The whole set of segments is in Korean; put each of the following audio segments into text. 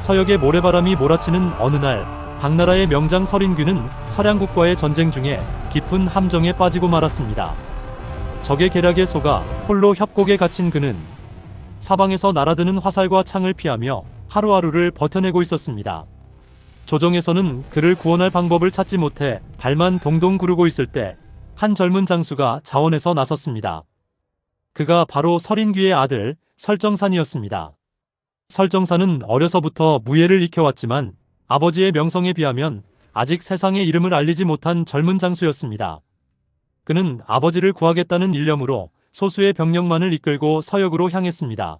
서역의 모래바람이 몰아치는 어느 날, 당나라의 명장 서린귀는 서량국과의 전쟁 중에 깊은 함정에 빠지고 말았습니다. 적의 계략에 속아 홀로 협곡에 갇힌 그는 사방에서 날아드는 화살과 창을 피하며 하루하루를 버텨내고 있었습니다. 조정에서는 그를 구원할 방법을 찾지 못해 발만 동동 구르고 있을 때 한 젊은 장수가 자원해서 나섰습니다. 그가 바로 서린귀의 아들 설정산이었습니다. 설정산은 어려서부터 무예를 익혀왔지만 아버지의 명성에 비하면 아직 세상에 이름을 알리지 못한 젊은 장수였습니다. 그는 아버지를 구하겠다는 일념으로 소수의 병력만을 이끌고 서역으로 향했습니다.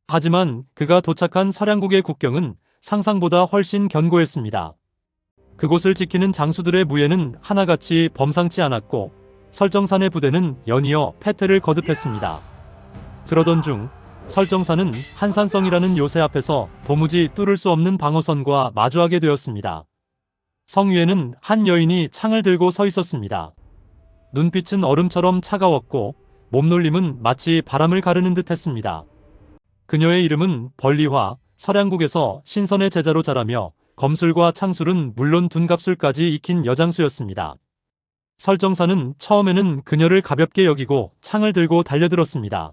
하지만 그가 도착한 서량국의 국경은 상상보다 훨씬 견고했습니다. 그곳을 지키는 장수들의 무예는 하나같이 범상치 않았고 설정산의 부대는 연이어 패퇴를 거듭했습니다. 그러던 중 설정산은 한산성이라는 요새 앞에서 도무지 뚫을 수 없는 방어선과 마주하게 되었습니다. 성 위에는 한 여인이 창을 들고 서 있었습니다. 눈빛은 얼음처럼 차가웠고 몸놀림은 마치 바람을 가르는 듯 했습니다. 그녀의 이름은 벌리화, 서량국에서 신선의 제자로 자라며 검술과 창술은 물론 둔갑술까지 익힌 여장수였습니다. 설정산은 처음에는 그녀를 가볍게 여기고 창을 들고 달려들었습니다.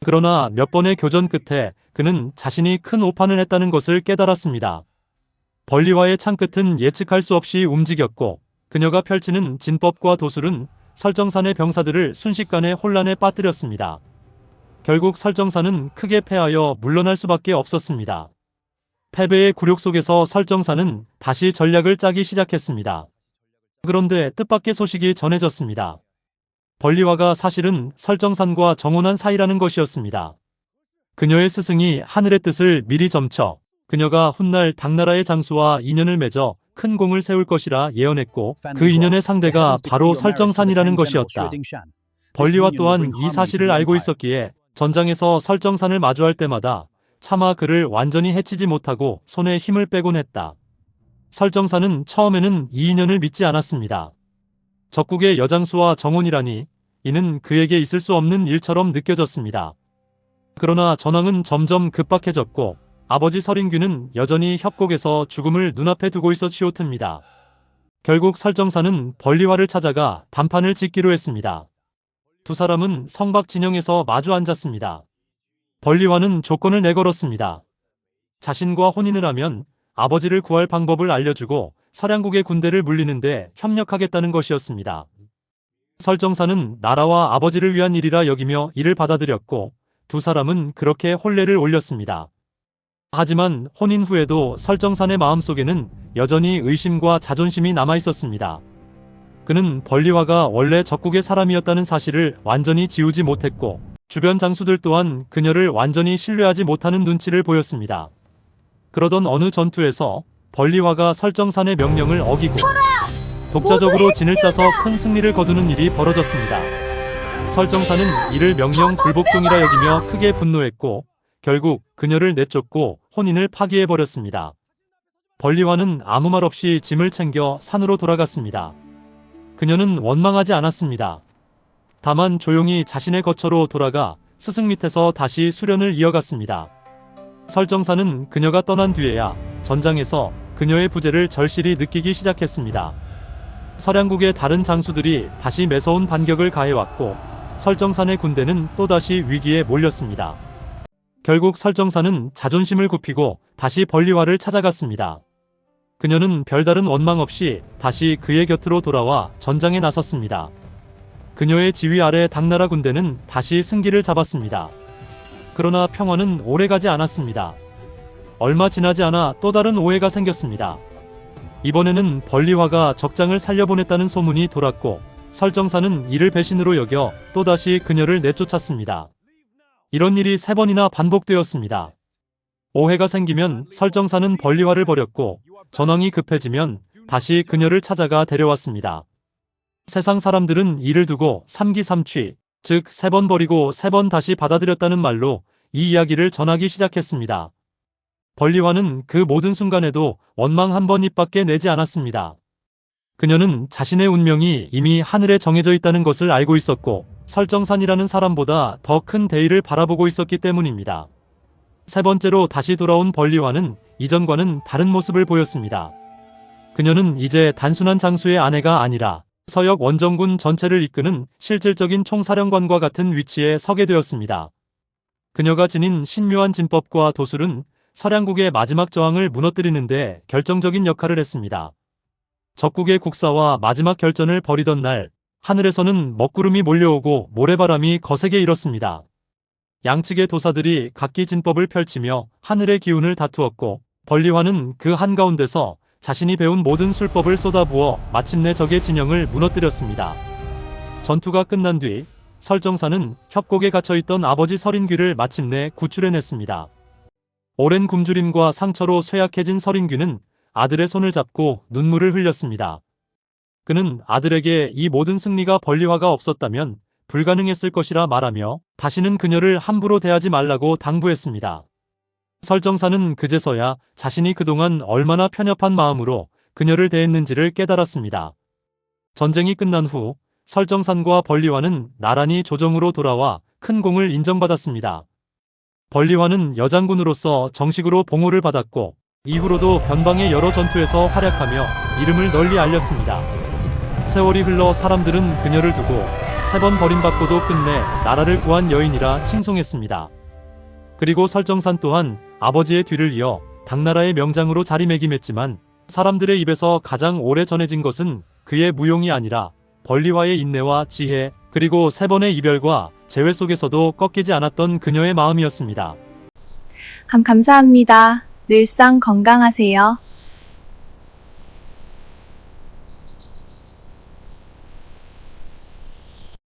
그러나 몇 번의 교전 끝에 그는 자신이 큰 오판을 했다는 것을 깨달았습니다. 벌리화의 창끝은 예측할 수 없이 움직였고 그녀가 펼치는 진법과 도술은 설정산의 병사들을 순식간에 혼란에 빠뜨렸습니다. 결국 설정산은 크게 패하여 물러날 수밖에 없었습니다. 패배의 굴욕 속에서 설정산은 다시 전략을 짜기 시작했습니다. 그런데 뜻밖의 소식이 전해졌습니다. 벌리화가 사실은 설정산과 정혼한 사이라는 것이었습니다. 그녀의 스승이 하늘의 뜻을 미리 점쳐 그녀가 훗날 당나라의 장수와 인연을 맺어 큰 공을 세울 것이라 예언했고 그 인연의 상대가 바로 설정산이라는 것이었다. 벌리화 또한 이 사실을 알고 있었기에 전장에서 설정산을 마주할 때마다 차마 그를 완전히 해치지 못하고 손에 힘을 빼곤 했다. 설정산은 처음에는 이 인연을 믿지 않았습니다. 적국의 여장수와 정혼이라니 이는 그에게 있을 수 없는 일처럼 느껴졌습니다. 그러나 전황은 점점 급박해졌고 아버지 서린귀는 여전히 협곡에서 죽음을 눈앞에 두고 있어 치오틉니다. 결국 설정산은 벌리화를 찾아가 단판을 짓기로 했습니다. 두 사람은 성박 진영에서 마주 앉았습니다. 벌리화는 조건을 내걸었습니다. 자신과 혼인을 하면 아버지를 구할 방법을 알려주고 서량국의 군대를 물리는데 협력하겠다는 것이었습니다. 설정산은 나라와 아버지를 위한 일이라 여기며 이를 받아들였고 두 사람은 그렇게 혼례를 올렸습니다. 하지만 혼인 후에도 설정산의 마음속에는 여전히 의심과 자존심이 남아있었습니다. 그는 벌리화가 원래 적국의 사람이었다는 사실을 완전히 지우지 못했고 주변 장수들 또한 그녀를 완전히 신뢰하지 못하는 눈치를 보였습니다. 그러던 어느 전투에서 벌리화가 설정산의 명령을 어기고 독자적으로 진을 짜서 큰 승리를 거두는 일이 벌어졌습니다. 설정산은 이를 명령 불복종이라 여기며 크게 분노했고 결국 그녀를 내쫓고 혼인을 파기해버렸습니다. 벌리화는 아무 말 없이 짐을 챙겨 산으로 돌아갔습니다. 그녀는 원망하지 않았습니다. 다만 조용히 자신의 거처로 돌아가 스승 밑에서 다시 수련을 이어갔습니다. 설정산은 그녀가 떠난 뒤에야 전장에서 그녀의 부재를 절실히 느끼기 시작했습니다. 서량국의 다른 장수들이 다시 매서운 반격을 가해왔고 설정산의 군대는 또다시 위기에 몰렸습니다. 결국 설정산은 자존심을 굽히고 다시 벌리화를 찾아갔습니다. 그녀는 별다른 원망 없이 다시 그의 곁으로 돌아와 전장에 나섰습니다. 그녀의 지휘 아래 당나라 군대는 다시 승기를 잡았습니다. 그러나 평화는 오래가지 않았습니다. 얼마 지나지 않아 또 다른 오해가 생겼습니다. 이번에는 벌리화가 적장을 살려보냈다는 소문이 돌았고 설정산은 이를 배신으로 여겨 또다시 그녀를 내쫓았습니다. 이런 일이 3번이나 반복되었습니다. 오해가 생기면 설정산은 벌리화를 버렸고 전황이 급해지면 다시 그녀를 찾아가 데려왔습니다. 세상 사람들은 이를 두고 삼기삼취, 즉 3번 버리고 3번 다시 받아들였다는 말로 이 이야기를 전하기 시작했습니다. 벌리화는 그 모든 순간에도 원망 한 번 입밖에 내지 않았습니다. 그녀는 자신의 운명이 이미 하늘에 정해져 있다는 것을 알고 있었고 설정산이라는 사람보다 더 큰 대의를 바라보고 있었기 때문입니다. 세 번째로 다시 돌아온 벌리화는 이전과는 다른 모습을 보였습니다. 그녀는 이제 단순한 장수의 아내가 아니라 서역 원정군 전체를 이끄는 실질적인 총사령관과 같은 위치에 서게 되었습니다. 그녀가 지닌 신묘한 진법과 도술은 서량국의 마지막 저항을 무너뜨리는 데 결정적인 역할을 했습니다. 적국의 국사와 마지막 결전을 벌이던 날, 하늘에서는 먹구름이 몰려오고 모래바람이 거세게 일었습니다. 양측의 도사들이 각기 진법을 펼치며 하늘의 기운을 다투었고, 벌리화는 그 한가운데서 자신이 배운 모든 술법을 쏟아부어 마침내 적의 진영을 무너뜨렸습니다. 전투가 끝난 뒤 설정사는 협곡에 갇혀있던 아버지 서린귀를 마침내 구출해냈습니다. 오랜 굶주림과 상처로 쇠약해진 서린귀는 아들의 손을 잡고 눈물을 흘렸습니다. 그는 아들에게 이 모든 승리가 벌리화가 없었다면 불가능했을 것이라 말하며 다시는 그녀를 함부로 대하지 말라고 당부했습니다. 설정사는 그제서야 자신이 그동안 얼마나 편협한 마음으로 그녀를 대했는지를 깨달았습니다. 전쟁이 끝난 후 설정산과 벌리화는 나란히 조정으로 돌아와 큰 공을 인정받았습니다. 벌리화는 여장군으로서 정식으로 봉호를 받았고 이후로도 변방의 여러 전투에서 활약하며 이름을 널리 알렸습니다. 세월이 흘러 사람들은 그녀를 두고 3번 버림받고도 끝내 나라를 구한 여인이라 칭송했습니다. 그리고 설정산 또한 아버지의 뒤를 이어 당나라의 명장으로 자리매김했지만 사람들의 입에서 가장 오래 전해진 것은 그의 무용이 아니라 벌리화의 인내와 지혜, 그리고 3번의 이별과 재회 속에서도 꺾이지 않았던 그녀의 마음이었습니다. 감사합니다. 늘상 건강하세요.